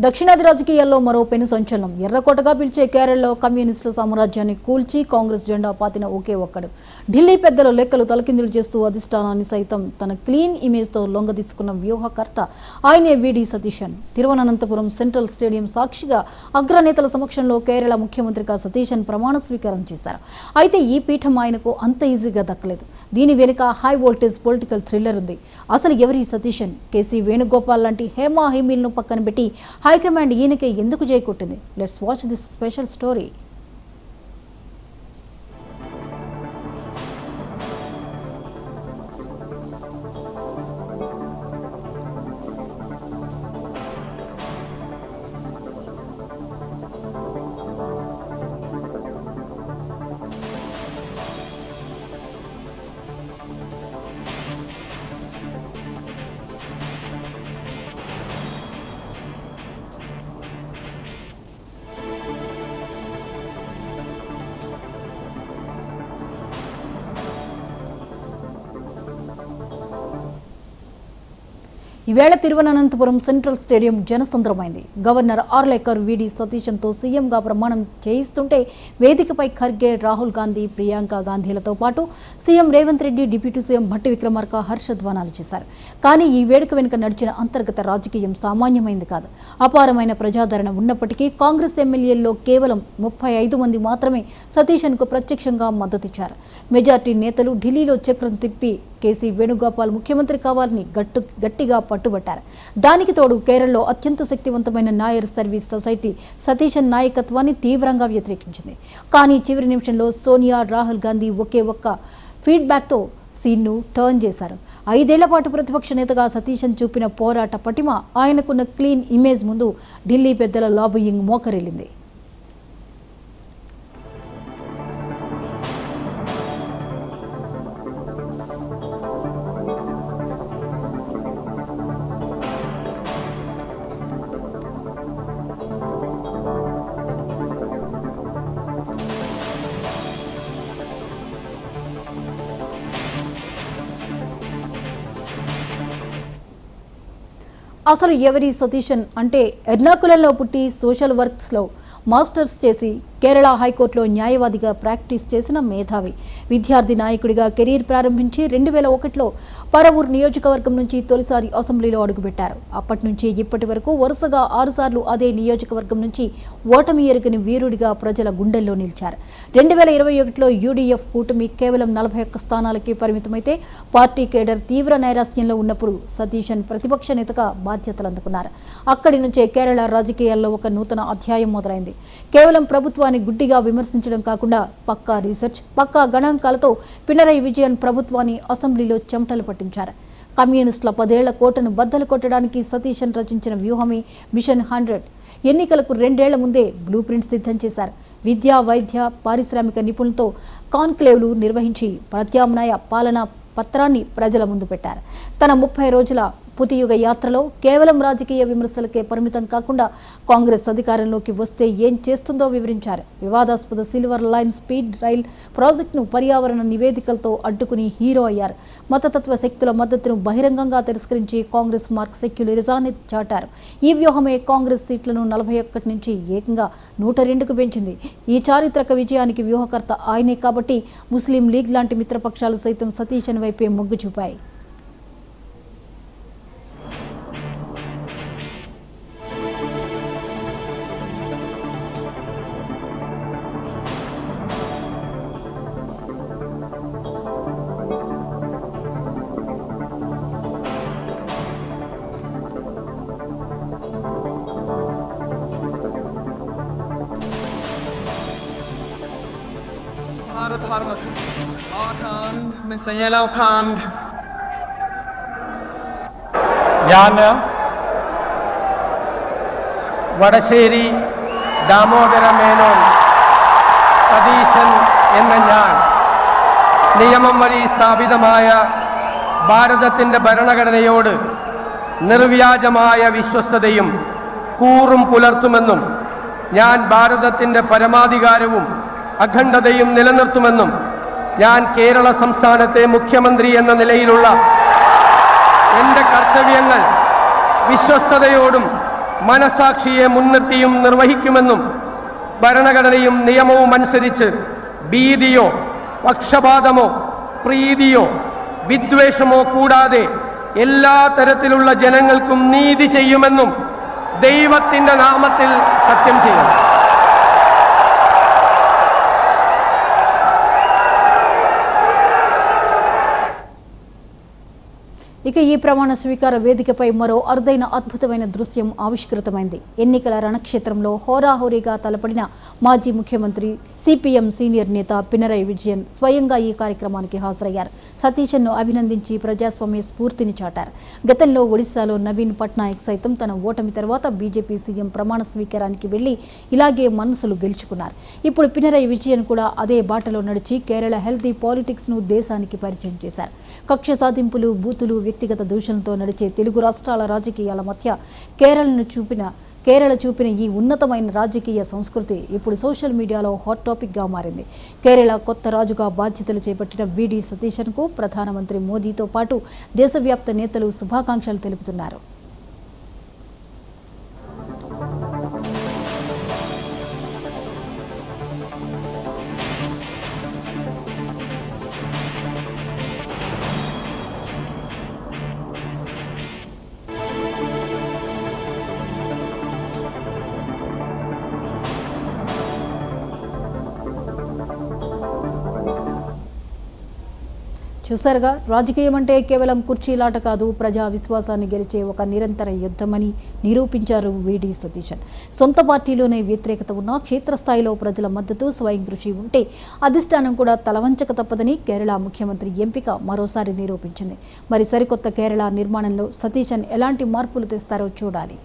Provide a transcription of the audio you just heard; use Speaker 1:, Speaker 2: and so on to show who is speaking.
Speaker 1: దక్షిణాది రాజకీయాల్లో మరో పెను సంచలనం. ఎర్రకోటగా పిలిచే కేరళలో కమ్యూనిస్టుల సామ్రాజ్యాన్ని కూల్చి కాంగ్రెస్ జెండా పాతిన ఒకే ఒక్కడు. ఢిల్లీ పెద్దల లెక్కలు తలకిందులు చేస్తూ అధిష్టానాన్ని సైతం తన క్లీన్ ఇమేజ్తో లొంగదీసుకున్న వ్యూహకర్త ఆయనే వీడి సతీశన్. తిరువనంతపురం సెంట్రల్ స్టేడియం సాక్షిగా అగ్రనేతల సమక్షంలో కేరళ ముఖ్యమంత్రిగా సతీశన్ ప్రమాణ స్వీకారం చేశారు. అయితే ఈ పీఠం ఆయనకు అంత ఈజీగా దక్కలేదు. దీని వెనుక హై వోల్టేజ్ పొలిటికల్ థ్రిల్లర్ ఉంది. అసలు ఎవరి సతీశన్? కేసీ వేణుగోపాల్ లాంటి హేమా హేమీలను పక్కన పెట్టి హైకమాండ్ ఈయనకే ఎందుకు జైకొట్టింది? Let's watch this special story. ఈవేళ తిరువనంతపురం సెంట్రల్ స్టేడియం జనసంద్రమైంది. గవర్నర్ ఆర్లేకర్ వీడి సతీశన్తో సీఎంగా ప్రమాణం చేయిస్తుంటే వేదికపై ఖర్గే, రాహుల్ గాంధీ, ప్రియాంక గాంధీలతో పాటు CM Revanth Reddy, deputy CM Bhatti Vikramarka హర్షధ్వానాలు చేశారు. కానీ ఈ వేడుక వెనుక నడిచిన అంతర్గత రాజకీయం సామాన్యమైంది కాదు. అపారమైన ప్రజాదరణ ఉన్నప్పటికీ కాంగ్రెస్ ఎమ్మెల్యేల్లో కేవలం 35 మంది మాత్రమే సతీశన్కు ప్రత్యక్షంగా మద్దతిచ్చారు. మెజార్టీ నేతలు ఢిల్లీలో చక్రం తిప్పి కేసీ వేణుగోపాల్ ముఖ్యమంత్రి కావాలని గట్టిగా పట్టుబట్టారు. దానికి తోడు కేరళలో అత్యంత శక్తివంతమైన నాయర్ సర్వీస్ సొసైటీ సతీశన్ నాయకత్వాన్ని తీవ్రంగా వ్యతిరేకించింది. కానీ చివరి నిమిషంలో సోనియా, రాహుల్ గాంధీ ఒకే ఒక్క ఫీడ్బ్యాక్తో సీన్ను టర్న్ చేశారు. 5 ఏళ్ల పాటు ప్రతిపక్ష నేతగా సతీశన్ చూపిన పోరాట పటిమ, ఆయనకున్న క్లీన్ ఇమేజ్ ముందు ఢిల్లీ పెద్దల లాబియింగ్ మోకరిల్లింది. అసలు ఎవరి సతీశన్ అంటే ఎర్నాకులంలో పుట్టి సోషల్ వర్క్స్లో మాస్టర్స్ చేసి కేరళ హైకోర్టులో న్యాయవాదిగా ప్రాక్టీస్ చేసిన మేధావి. విద్యార్థి నాయకుడిగా కెరీర్ ప్రారంభించి 2001లో పరవూర్ నియోజకవర్గం నుంచి తొలిసారి అసెంబ్లీలో అడుగుపెట్టారు. అప్పటి నుంచి ఇప్పటి వరకు వరుసగా 6 సార్లు అదే నియోజకవర్గం నుంచి ఓటమి ఎరుగని వీరుడిగా ప్రజల గుండెల్లో నిలిచారు. 2021లో యూడీఎఫ్ కూటమి కేవలం 41 స్థానాలకి పరిమితమైతే పార్టీ కేడర్ తీవ్ర నైరాశ్యంలో ఉన్నప్పుడు సతీశన్ ప్రతిపక్ష నేతగా బాధ్యతలు అందుకున్నారు. అక్కడి నుంచే కేరళ రాజకీయాల్లో ఒక నూతన అధ్యాయం మొదలైంది. కేవలం ప్రభుత్వాన్ని గుడ్డిగా విమర్శించడం కాకుండా పక్కా రీసెర్చ్, పక్కా గణాంకాలతో పినరయి విజయన్ ప్రభుత్వాన్ని అసెంబ్లీలో చెమటలు పట్టించారు. కమ్యూనిస్టుల 10 ఏళ్ల కోటను బద్దలు కొట్టడానికి సతీశన్ రచించిన వ్యూహమే మిషన్ 100. ఎన్నికలకు 2 ఏళ్ల ముందే బ్లూ ప్రింట్ సిద్ధం చేశారు. విద్యా, వైద్య, పారిశ్రామిక నిపుణులతో కాన్క్లేవ్లు నిర్వహించి ప్రత్యామ్నాయ పాలనా పత్రాన్ని ప్రజల ముందు పెట్టారు. తన 30 రోజుల పుతియుగ యాత్రలో కేవలం రాజకీయ విమర్శలకే పరిమితం కాకుండా కాంగ్రెస్ అధికారంలోకి వస్తే ఏం చేస్తుందో వివరించారు. వివాదాస్పద సిల్వర్ లైన్ స్పీడ్ రైల్ ప్రాజెక్టును పర్యావరణ నివేదికలతో అడ్డుకుని హీరో అయ్యారు. మతతత్వ శక్తుల మద్దతును బహిరంగంగా తిరస్కరించి కాంగ్రెస్ మార్క్ సెక్యులరిజాన్ని చాటారు. ఈ వ్యూహమే కాంగ్రెస్ సీట్లను 41 నుంచి ఏకంగా 102కు పెంచింది. ఈ చారిత్రక విజయానికి వ్యూహకర్త ఆయనే కాబట్టి ముస్లిం లీగ్ లాంటి మిత్రపక్షాలు సైతం సతీశన్ వైపే మొగ్గు చూపాయి.
Speaker 2: ഞാൻ വടശ്ശേരി ദാമോദര മേനോൻ സതീശൻ എന്ന ഞാൻ നിയമം വഴി സ്ഥാപിതമായ ഭാരതത്തിൻ്റെ ഭരണഘടനയോട് നിർവ്യാജമായ വിശ്വസ്തതയും കൂറും പുലർത്തുമെന്നും ഞാൻ ഭാരതത്തിൻ്റെ പരമാധികാരവും അഖണ്ഡതയും നിലനിർത്തുമെന്നും ഞാൻ കേരള സംസ്ഥാനത്തെ മുഖ്യമന്ത്രി എന്ന നിലയിലുള്ള എൻ്റെ കർത്തവ്യങ്ങൾ വിശ്വസ്തയോടും മനസാക്ഷിയെ മുൻനിർത്തിയും നിർവഹിക്കുമെന്നും ഭരണഘടനയും നിയമവും അനുസരിച്ച് ഭീതിയോ പക്ഷപാതമോ പ്രീതിയോ വിദ്വേഷമോ കൂടാതെ എല്ലാ തരത്തിലുള്ള ജനങ്ങൾക്കും നീതി ചെയ്യുമെന്നും ദൈവത്തിൻ്റെ നാമത്തിൽ സത്യം ചെയ്യുന്നു.
Speaker 1: ఇక ఈ ప్రమాణ స్వీకార వేదికపై మరో అరుదైన అద్భుతమైన దృశ్యం ఆవిష్కృతమైంది. ఎన్నికల రణక్షేత్రంలో హోరాహోరీగా తలపడిన మాజీ ముఖ్యమంత్రి సిపిఎం సీనియర్ నేత పినరయి విజయన్ స్వయంగా ఈ కార్యక్రమానికి హాజరయ్యారు. సతీశన్ను అభినందించి ప్రజాస్వామ్య స్ఫూర్తిని చాటారు. గతంలో ఒడిశాలో నవీన్ పట్నాయక్ సైతం తన ఓటమి తర్వాత బీజేపీ సీఎం ప్రమాణ స్వీకారానికి వెళ్లి ఇలాగే మనసులు గెలుచుకున్నారు. ఇప్పుడు పినరయి విజయన్ కూడా అదే బాటలో నడిచి కేరళ హెల్తీ పాలిటిక్స్ను దేశానికి పరిచయం చేశారు. కక్ష సాధింపులు, బూతులు, వ్యక్తిగత దూషణలతో నడిచే తెలుగు రాష్ట్రాల రాజకీయాల మధ్య కేరళ చూపిన ఈ ఉన్నతమైన రాజకీయ సంస్కృతి ఇప్పుడు సోషల్ మీడియాలో హాట్ టాపిక్గా మారింది. కేరళ కొత్త రాజుగా బాధ్యతలు చేపట్టిన విడి సతీశన్కు ప్రధానమంత్రి మోదీతో పాటు దేశవ్యాప్త నేతలు శుభాకాంక్షలు తెలుపుతున్నారు. చూసారుగా, రాజకీయం అంటే కేవలం కుర్చీలాట కాదు, ప్రజా విశ్వాసాన్ని గెలిచే ఒక నిరంతర యుద్ధమని నిరూపించారు విడి సతీశన్. సొంత పార్టీలోనే వ్యతిరేకత ఉన్నా క్షేత్రస్థాయిలో ప్రజల మద్దతు, స్వయం కృషి ఉంటే అధిష్టానం కూడా తలవంచక తప్పదని కేరళ ముఖ్యమంత్రి ఎంపిక మరోసారి నిరూపించింది. మరి సరికొత్త కేరళ నిర్మాణంలో సతీశన్ ఎలాంటి మార్పులు తెస్తారో చూడాలి.